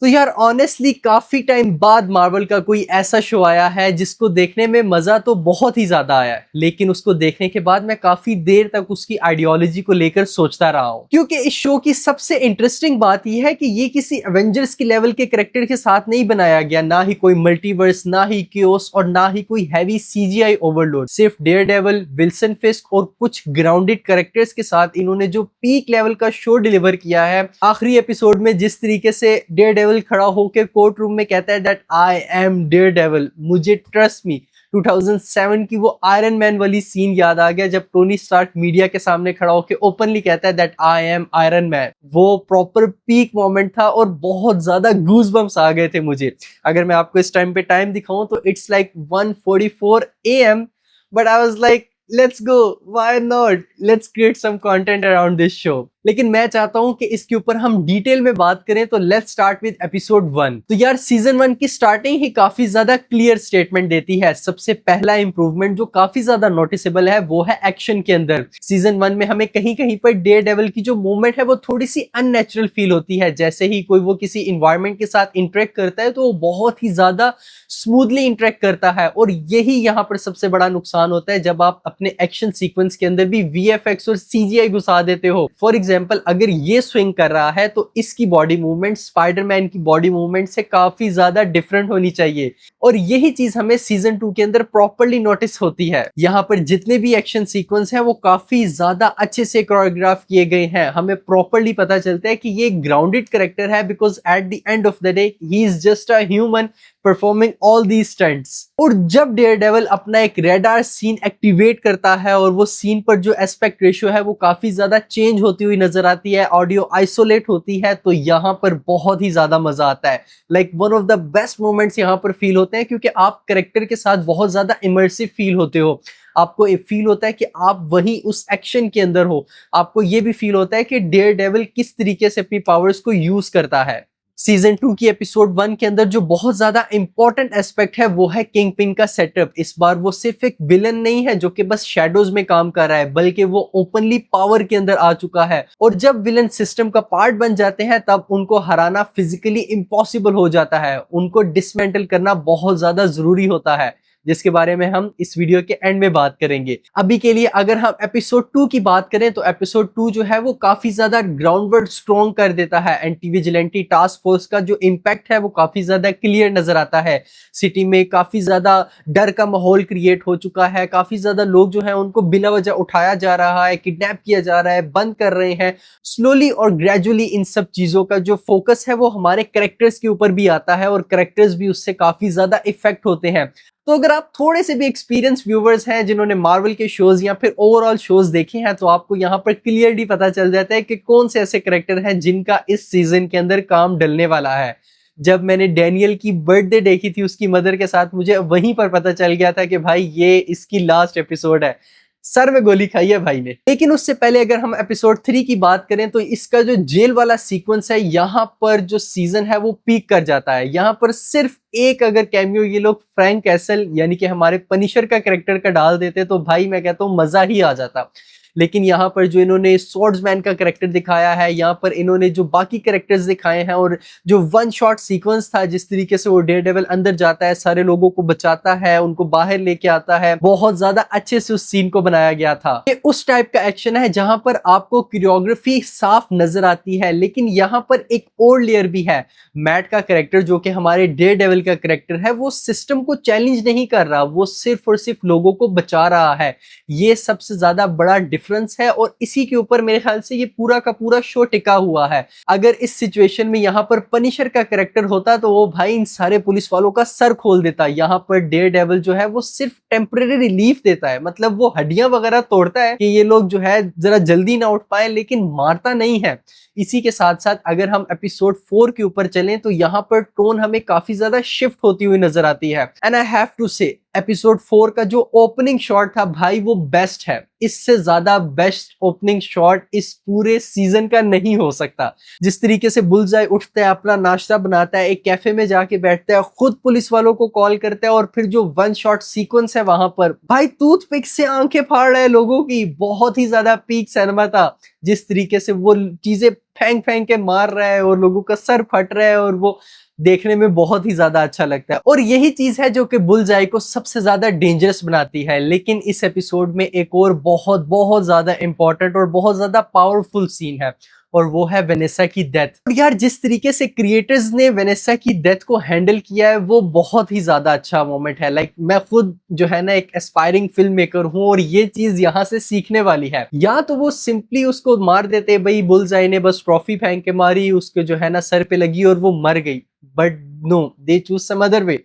तो यार ऑनेस्टली काफी टाइम बाद मार्वल का कोई ऐसा शो आया है जिसको देखने में मजा तो बहुत ही ज्यादा आया है, लेकिन उसको देखने के बाद मैं काफी देर तक उसकी आइडियोलॉजी को लेकर सोचता रहा हूँ। क्योंकि इस शो की सबसे इंटरेस्टिंग बात यह है कि ये किसी एवेंजर्स के लेवल के कैरेक्टर के साथ नहीं बनाया गया, ना ही कोई मल्टीवर्स, ना ही क्योस और ना ही कोई हैवी सीजीआई ओवरलोड। सिर्फ डेयरडेविल, विल्सन फिस्क और कुछ ग्राउंडेड कैरेक्टर्स के साथ इन्होंने जो पीक लेवल का शो डिलीवर किया है। आखिरी एपिसोड में जिस तरीके से डेयरडेविल खड़ा होकर कोर्ट रूम में कहता है दैट आई एम डेयरडेविल, मुझे ट्रस्ट मी। 2007 की वो आयरन मैन वाली सीन याद आ गया जब टोनी स्टार्क मीडिया के सामने खड़ा होकर ओपनली कहता है that I am Iron man. वो प्रॉपर पीक मोमेंट था और बहुत ज्यादा गूज बम्स आ गए थे मुझे। अगर मैं आपको इस टाइम पे टाइम दिखाऊं तो it's like 1:44 AM, but I was like let's go, why not, let's create some content around this show. लेकिन मैं चाहता हूं कि इसके ऊपर हम डिटेल में बात करें, तो लेट्स स्टार्ट विद एपिसोड 1। तो यार सीजन 1 की स्टार्टिंग ही काफी ज्यादा क्लियर स्टेटमेंट देती है। सबसे पहला इंप्रूवमेंट जो काफी ज्यादा नोटिसेबल है वो है एक्शन के अंदर। सीजन 1 में हमें कहीं कहीं पर डेयरडेविल की जो मूवमेंट है वो थोड़ी सी अननेचुरल फील होती है। जैसे ही कोई वो किसी इन्वायरमेंट के साथ इंटरेक्ट करता है तो वो बहुत ही ज्यादा स्मूथली इंटरेक्ट करता है, और यही यहाँ पर सबसे बड़ा नुकसान होता है जब आप अपने एक्शन सीक्वेंस के अंदर भी VFX और CGI घुसा देते हो। फॉर एग्जाम्पल अगर ये स्विंग कर रहा है तो इसकी बॉडी मूवमेंट स्पाइडरमैन की बॉडी मूवमेंट से काफी ज्यादा डिफरेंट होनी चाहिए, और यही चीज हमें सीजन 2 के अंदर प्रॉपर्ली नोटिस होती है। यहाँ पर जितने भी एक्शन सीक्वेंस है वो काफी ज्यादा अच्छे से कोरियोग्राफ किए गए हैं। हमें प्रॉपर्ली पता चलता है कि ये ग्राउंडेड कैरेक्टर है, because at the end of the day he is just a human performing all the stunts. और जब डेयरडेविल अपना एक रेडार सीन एक्टिवेट करता है और वो सीन पर जो एस्पेक्ट रेशियो है वो काफी ज्यादा चेंज होती हुई नजर आती है, ऑडियो आइसोलेट होती है, तो यहाँ पर बहुत ही ज्यादा मजा आता है। Like one of the best moments यहाँ पर फील होते हैं, क्योंकि आप कैरेक्टर के साथ बहुत ज्यादा इमर्सिव फील होते हो। आपको ये फील होता है कि आप वही उस एक्शन के अंदर हो। आपको ये भी फील होता है कि डेयरडेविल किस तरीके से अपनी पावर्स को यूज करता है। सीजन 2 की एपिसोड 1 के अंदर जो बहुत ज्यादा इंपॉर्टेंट एस्पेक्ट है वो है किंगपिन का सेटअप। इस बार वो सिर्फ एक विलन नहीं है जो कि बस शैडोज में काम कर रहा है, बल्कि वो ओपनली पावर के अंदर आ चुका है। और जब विलन सिस्टम का पार्ट बन जाते हैं तब उनको हराना फिजिकली इम्पॉसिबल हो जाता है। उनको डिसमेंटल करना बहुत ज्यादा जरूरी होता है, जिसके बारे में हम इस वीडियो के एंड में बात करेंगे। अभी के लिए अगर हम एपिसोड 2 की बात करें तो एपिसोड 2 जो है वो काफी ज्यादा ग्राउंडवर्ड स्ट्रॉन्ग कर देता है। एंटी विजिलेंटी टास्क फोर्स का जो इम्पैक्ट है वो काफी ज्यादा क्लियर नजर आता है। सिटी में काफी ज्यादा डर का माहौल क्रिएट हो चुका है। काफी ज्यादा लोग जो है उनको बिना वजह उठाया जा रहा है, किडनैप किया जा रहा है, बंद कर रहे हैं। स्लोली और ग्रेजुअली इन सब चीजों का जो फोकस है वो हमारे कैरेक्टर्स के ऊपर भी आता है, और कैरेक्टर्स भी उससे काफी ज्यादा इफेक्ट होते हैं। तो अगर आप थोड़े से भी एक्सपीरियंस व्यूवर्स हैं जिन्होंने मार्वल के शोज या फिर ओवरऑल शोज देखे हैं, तो आपको यहाँ पर क्लियरली पता चल जाता है कि कौन से ऐसे कैरेक्टर हैं जिनका इस सीजन के अंदर काम डलने वाला है। जब मैंने डैनियल की बर्थडे देखी थी उसकी मदर के साथ, मुझे वहीं पर पता चल गया था कि भाई ये इसकी लास्ट एपिसोड है। सर में गोली खाई है भाई ने। लेकिन उससे पहले अगर हम एपिसोड 3 की बात करें तो इसका जो जेल वाला सीक्वेंस है, यहाँ पर जो सीजन है वो पीक कर जाता है। यहाँ पर सिर्फ एक अगर कैमियो ये लोग फ्रैंक कैसल यानी कि हमारे पनिशर का कैरेक्टर का डाल देते तो भाई मैं कहता हूँ मजा ही आ जाता। लेकिन यहाँ पर जो इन्होंने स्वॉर्ड्समैन का कैरेक्टर दिखाया है, यहाँ पर इन्होंने जो बाकी कैरेक्टर्स दिखाए हैं, और जो वन शॉट सीक्वेंस था जिस तरीके से वो डेयरडेविल अंदर जाता है, सारे लोगों को बचाता है, उनको बाहर लेके आता है, बहुत ज्यादा अच्छे से उस सीन को बनाया गया था। ये उस टाइप का एक्शन है जहां पर आपको कोरियोग्राफी साफ नजर आती है। लेकिन यहाँ पर एक और लेयर भी है। मैट का कैरेक्टर जो कि हमारे डेयरडेविल का कैरेक्टर है, वो सिस्टम को चैलेंज नहीं कर रहा, वो सिर्फ और सिर्फ लोगों को बचा रहा है। ये सबसे ज्यादा बड़ा डिफरेंस है, और इसी के ऊपर मेरे ख्याल से ये पूरा का पूरा शो टिका हुआ है। अगर इस सिचुएशन में यहाँ पर पनिशर का कैरेक्टर होता तो वो भाई इन सारे पुलिस वालों का सर खोल देता। यहाँ पर डेयरडेविल जो है वो सिर्फ टेम्परेरी रिलीफ देता है, मतलब वो हड्डियां वगैरह तोड़ता है कि ये लोग जो है जरा जल्दी ना उठ पाए, लेकिन मारता नहीं है। इसी के साथ साथ अगर हम एपिसोड 4 के ऊपर चलें तो यहाँ पर टोन हमें काफी ज्यादा शिफ्ट होती हुई नजर आती है। एंड आई हैव टू से एपिसोड 4 का जो ओपनिंग शॉट था भाई वो बेस्ट है। इससे ज्यादा बेस्ट ओपनिंग शॉट इस पूरे सीजन का नहीं हो सकता। जिस तरीके से बुलजाई उठता है, अपना नाश्ता बनाता है, एक कैफे में जाके बैठता है, खुद पुलिस वालों को कॉल करता है, और फिर जो वन शॉट सीक्वेंस है वहां पर भाई टूथपिक से आंखें फाड़ रहे हैं लोगों की, बहुत ही ज्यादा पीक सिनेमा था। जिस तरीके से वो चीजें फेंक फेंक के मार रहा है और लोगों का सर फट रहा है, और वो देखने में बहुत ही ज्यादा अच्छा लगता है। और यही चीज है जो कि बुलजाई को सबसे ज्यादा डेंजरस बनाती है। लेकिन इस एपिसोड में एक और बहुत बहुत ज्यादा इंपॉर्टेंट और बहुत ज्यादा पावरफुल सीन है, और वो है वेनेसा की डेथ। और यार जिस तरीके से क्रिएटर्स ने वेनेसा की डेथ को हैंडल किया है वो बहुत ही ज्यादा अच्छा मोमेंट है। लाइक मैं खुद जो है ना एक एस्पायरिंग फिल्म मेकर हूँ, और ये चीज यहाँ से सीखने वाली है। या तो वो सिंपली उसको मार देते, भाई बुलजाई ने बस ट्रॉफी फेंक के मारी, उसके जो है ना सर पे लगी और वो मर गई, but no, they choose some other way.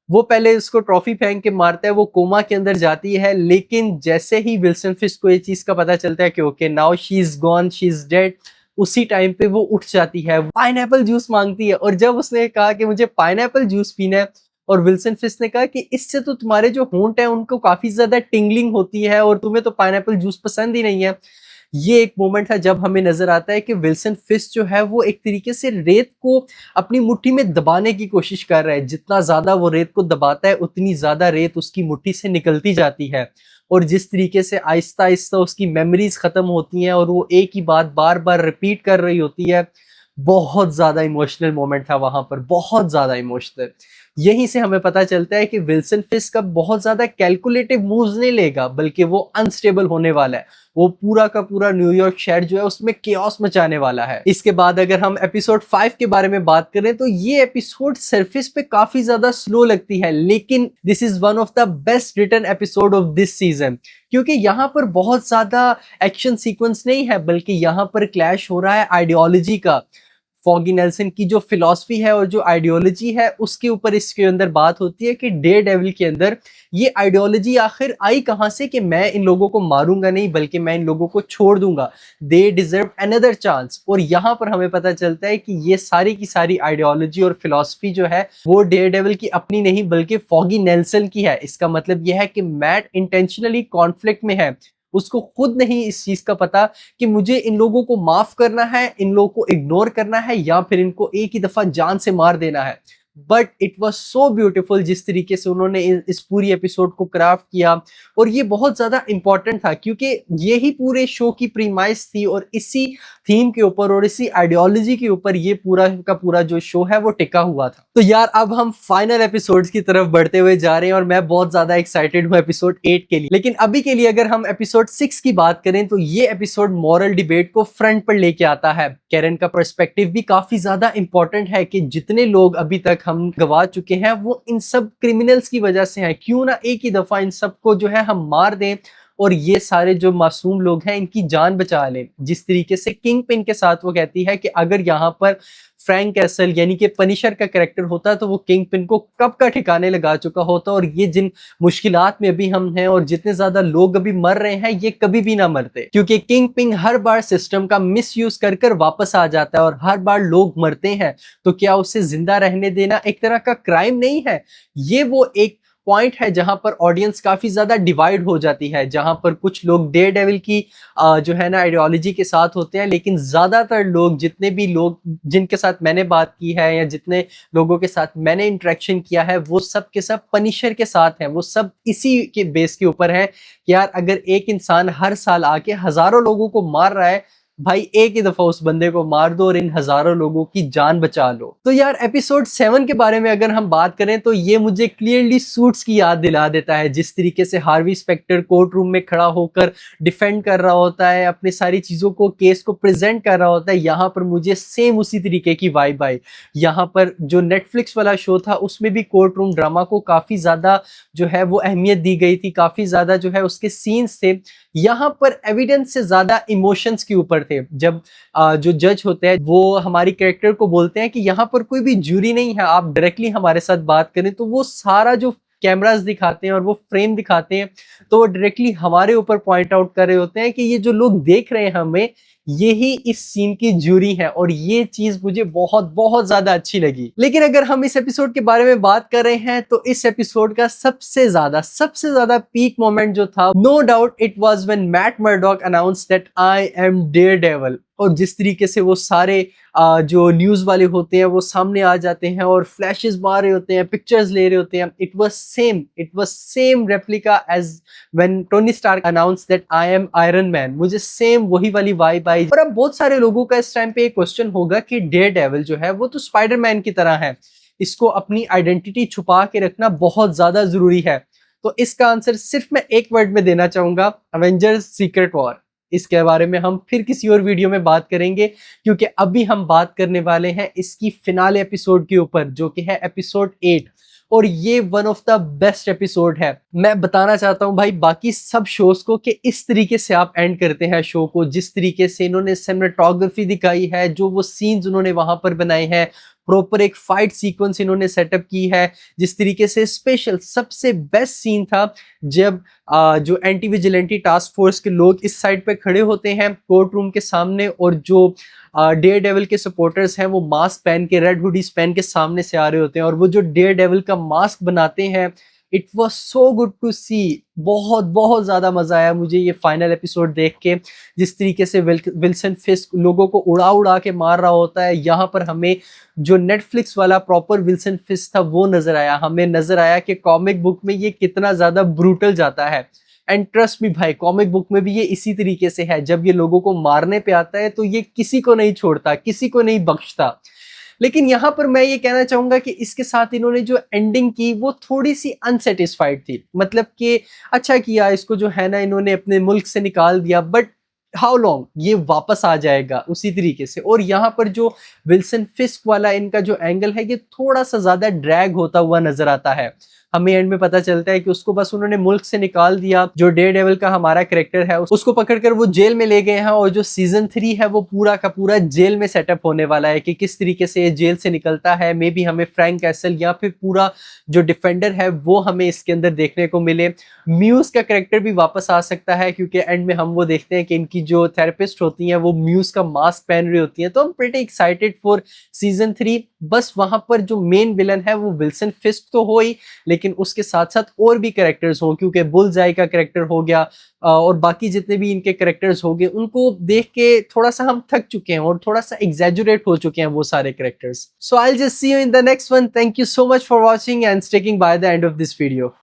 वो पहले उसको ट्रॉफी फेंक के मारता है, वो कोमा के अंदर जाती है, लेकिन जैसे ही विल्सन फिस्क को ये चीज का पता चलता है कि okay now she is gone, she is dead, उसी टाइम पे वो उठ जाती है, पाइनएप्पल जूस मांगती है। और जब उसने कहा कि मुझे पाइनएप्पल जूस पीना है, और विल्सन फिस्क ने कहा कि इससे तो तुम्हारे जो होंठ है उनको काफी ज्यादा टिंगलिंग होती है, और तुम्हें तो पाइनएप्पल जूस पसंद ही नहीं है। ये एक मोमेंट था जब हमें नजर आता है कि विल्सन फिस्क जो है वो एक तरीके से रेत को अपनी मुट्ठी में दबाने की कोशिश कर रहा है। जितना ज्यादा वो रेत को दबाता है उतनी ज्यादा रेत उसकी मुट्ठी से निकलती जाती है, और जिस तरीके से आहिस्ता आहिस्ता उसकी मेमोरीज खत्म होती हैं और वो एक ही बात बार बार रिपीट कर रही होती है। बहुत ज्यादा इमोशनल मोमेंट था वहां पर, बहुत ज्यादा इमोशनल। यहीं से हमें पता चलता है कि विल्सन फिस्क अब बहुत ज्यादा कैलकुलेटिव मूव्स नहीं लेगा, बल्कि वो अनस्टेबल होने वाला है। वो पूरा का पूरा न्यूयॉर्क शहर जो है उसमें केओस मचाने वाला है। इसके बाद अगर हम एपिसोड 5 के बारे में बात करें तो ये एपिसोड सरफेस पे काफी ज्यादा स्लो लगती है, लेकिन this is one of the best written episode of this season, क्योंकि यहाँ पर बहुत ज्यादा एक्शन सीक्वेंस नहीं है, बल्कि यहाँ पर क्लैश हो रहा है आइडियोलॉजी का। फॉगी नेल्सन की जो फिलॉसफी है और जो आइडियोलॉजी है उसके ऊपर इसके अंदर बात होती है कि डेयरडेविल के अंदर ये आइडियोलॉजी आखिर आई कहां से कि मैं इन लोगों को मारूंगा नहीं, बल्कि मैं इन लोगों को छोड़ दूंगा, दे डिजर्व अनदर चांस। और यहाँ पर हमें पता चलता है कि ये सारी की सारी आइडियोलॉजी और फिलॉसफी जो है वो डेयरडेविल की अपनी नहीं बल्कि फॉगी नेल्सन की है। इसका मतलब यह है कि मैट इंटेंशनली कॉन्फ्लिक्ट में है, उसको खुद नहीं इस चीज का पता कि मुझे इन लोगों को माफ करना है, इन लोगों को इग्नोर करना है, या फिर इनको एक ही दफा जान से मार देना है। But it was so beautiful जिस तरीके से उन्होंने इस पूरी एपिसोड को क्राफ्ट किया। और ये बहुत ज्यादा इंपॉर्टेंट था क्योंकि यही पूरे शो की प्रीमाइस थी, और इसी थीम के ऊपर और इसी आइडियोलॉजी के ऊपर ये पूरा का पूरा जो शो है वो टिका हुआ था। तो यार अब हम फाइनल एपिसोड्स की तरफ बढ़ते हुए जा रहे हैं, और मैं बहुत ज्यादा एक्साइटेड हूँ एपिसोड 8 के लिए। लेकिन अभी के लिए अगर हम एपिसोड 6 की बात करें तो ये एपिसोड मॉरल डिबेट को फ्रंट पर लेके आता है। कैरन का पर्सपेक्टिव भी काफी ज्यादा इंपॉर्टेंट है कि जितने लोग अभी तक हम गवा चुके हैं वो इन सब क्रिमिनल्स की वजह से हैं, क्यों ना एक ही दफा इन सबको जो है हम मार दें और ये सारे जो मासूम लोग हैं इनकी जान बचा लें। जिस तरीके से किंग पिन के साथ वो कहती है कि अगर यहाँ पर फ्रैंक कैसल यानी कि पनिशर का कैरेक्टर होता तो वो किंग पिन को कब का ठिकाने लगा चुका होता, और ये जिन मुश्किलात में अभी हम हैं और जितने ज्यादा लोग अभी मर रहे हैं ये कभी भी ना मरते, क्योंकि किंग पिन हर बार सिस्टम का मिस यूज कर कर वापस आ जाता है और हर बार लोग मरते हैं। तो क्या उसे जिंदा रहने देना एक तरह का क्राइम नहीं है? ये वो एक पॉइंट है जहां पर ऑडियंस काफी ज्यादा डिवाइड हो जाती है, जहां पर कुछ लोग डेयरडेविल की जो है ना आइडियोलॉजी के साथ होते हैं, लेकिन ज्यादातर लोग, जितने भी लोग जिनके साथ मैंने बात की है या जितने लोगों के साथ मैंने इंटरेक्शन किया है, वो सब के सब पनिशर के साथ हैं। वो सब इसी के बेस के ऊपर है कि यार अगर एक इंसान हर साल आके हजारों लोगों को मार रहा है, भाई एक ही दफा उस बंदे को मार दो और इन हजारों लोगों की जान बचा लो। तो यार एपिसोड 7 के बारे में अगर हम बात करें तो ये मुझे क्लियरली सूट्स की याद दिला देता है। जिस तरीके से हार्वी स्पेक्टर कोर्ट रूम में खड़ा होकर डिफेंड कर रहा होता है, अपनी सारी चीजों को, केस को प्रेजेंट कर रहा होता है, यहाँ पर मुझे सेम उसी तरीके की वाइब आई। यहाँ पर जो नेटफ्लिक्स वाला शो था उसमें भी कोर्ट रूम ड्रामा को काफी ज्यादा जो है वो अहमियत दी गई थी, काफी ज्यादा जो है उसके सीन्स थे। यहाँ पर एविडेंस से ज्यादा इमोशंस के ऊपर थे। जब जो जज होते हैं वो हमारी कैरेक्टर को बोलते हैं कि यहाँ पर कोई भी जूरी नहीं है, आप डायरेक्टली हमारे साथ बात करें, तो वो सारा जो कैमरास दिखाते हैं और वो फ्रेम दिखाते हैं तो वो डायरेक्टली हमारे ऊपर पॉइंट आउट कर रहे होते हैं कि ये जो लोग देख रहे हैं हमें, यही इस सीन की जूरी है। और ये चीज मुझे बहुत बहुत ज्यादा अच्छी लगी। लेकिन अगर हम इस एपिसोड के बारे में बात कर रहे हैं तो इस एपिसोड का सबसे ज्यादा पीक मोमेंट जो था, no doubt it was when Matt Murdock announced that I am Daredevil. और जिस तरीके से वो सारे जो न्यूज वाले होते हैं वो सामने आ जाते हैं और फ्लैशेस मार रहे होते हैं, पिक्चर्स ले रहे होते हैं, it was same replica as when Tony Stark announced that I am Iron Man. मुझे सेम वही वाली वाइब पाई। और अब बहुत सारे लोगों का इस टाइम पे एक क्वेश्चन होगा कि डेयरडेविल जो है वो तो स्पाइडरमैन की तरह है, इसको अपनी आइडेंटिटी छुपा के रखना बहुत ज्यादा जरूरी है। तो इसका आंसर सिर्फ मैं एक वर्ड में देना चाहूंगा, अवेंजर्स सीक्रेट वॉर। इसके बारे में हम फिर किसी और वीडियो में बात करेंगे, क्योंकि अभी हम बात करने वाले हैं इसकी फिनाले एपिसोड के ऊपर, जो कि है एपिसोड 8। और ये one of the best episode है। मैं बताना चाहता हूं भाई बाकी सब शोज को कि इस तरीके से आप एंड करते हैं शो को, जिस तरीके से इन्होंने सिनेमेटोग्राफी दिखाई है, जो वो सीन्स उन्होंने वहां पर बनाए हैं, प्रॉपर एक फाइट सीक्वेंस इन्होंने सेटअप की है, जिस तरीके से स्पेशल सबसे बेस्ट सीन था जब जो एंटी विजिलेंटी टास्क फोर्स के लोग इस साइड पे खड़े होते हैं कोर्ट रूम के सामने, और जो डेयरडेविल के सपोर्टर्स हैं वो मास्क पहन के, रेड हुडीज पहन के सामने से आ रहे होते हैं, और वो जो डेयरडेविल का मास्क बनाते हैं, it was so good to see. बहुत बहुत ज्यादा मजा आया मुझे ये फाइनल एपिसोड देख के। जिस तरीके से विल्सन फिस्क लोगों को उड़ा उड़ा के मार रहा होता है, यहाँ पर हमें जो नेटफ्लिक्स वाला प्रॉपर विल्सन फिस्क था वो नजर आया। हमें नजर आया कि कॉमिक बुक में ये कितना ज्यादा ब्रूटल जाता है। एंड ट्रस्ट मी भाई, कॉमिक बुक में भी ये इसी तरीके से है। जब ये लोगों को मारने पे आता है तो ये किसी को नहीं छोड़ता, किसी को नहीं बख्शता। लेकिन यहां पर मैं ये कहना चाहूंगा कि इसके साथ इन्होंने जो एंडिंग की वो थोड़ी सी अनसेटिस्फाइड थी। मतलब कि अच्छा किया, इसको जो है ना इन्होंने अपने मुल्क से निकाल दिया, बट हाउ लॉन्ग ये वापस आ जाएगा उसी तरीके से। और यहाँ पर जो विल्सन फिस्क वाला इनका जो एंगल है, ये थोड़ा सा ज्यादा ड्रैग होता हुआ नजर आता है। हमें एंड में पता चलता है कि उसको बस उन्होंने मुल्क से निकाल दिया। जो डेयरडेविल का हमारा कैरेक्टर है उसको पकड़कर वो जेल में ले गए हैं, और जो सीजन 3 है वो पूरा का पूरा जेल में सेटअप होने वाला है कि किस तरीके से ये जेल से निकलता है। मे बी हमें फ्रैंक कैसल या फिर पूरा जो डिफेंडर है वो हमें इसके अंदर देखने को मिले। म्यूज का कैरेक्टर भी वापस आ सकता है, क्योंकि एंड में हम वो देखते हैं कि इनकी जो थेरेपिस्ट होती हैं वो म्यूज का मास्क पहन रही होती हैं। तो हम प्रीटी एक्साइटेड फॉर सीजन 3। बस वहां पर जो मेन विलन है वो विल्सन फिस्क तो हो ही, लेकिन उसके साथ साथ और भी कैरेक्टर्स हो, क्योंकि बुलजाई का कैरेक्टर हो गया और बाकी जितने भी इनके कैरेक्टर्स हो गए, उनको देख के थोड़ा सा हम थक चुके हैं और थोड़ा सा एग्जैजुरेट हो चुके हैं वो सारे characters. So I will just see you in the next one. Thank you so much for watching and sticking by the end of this video.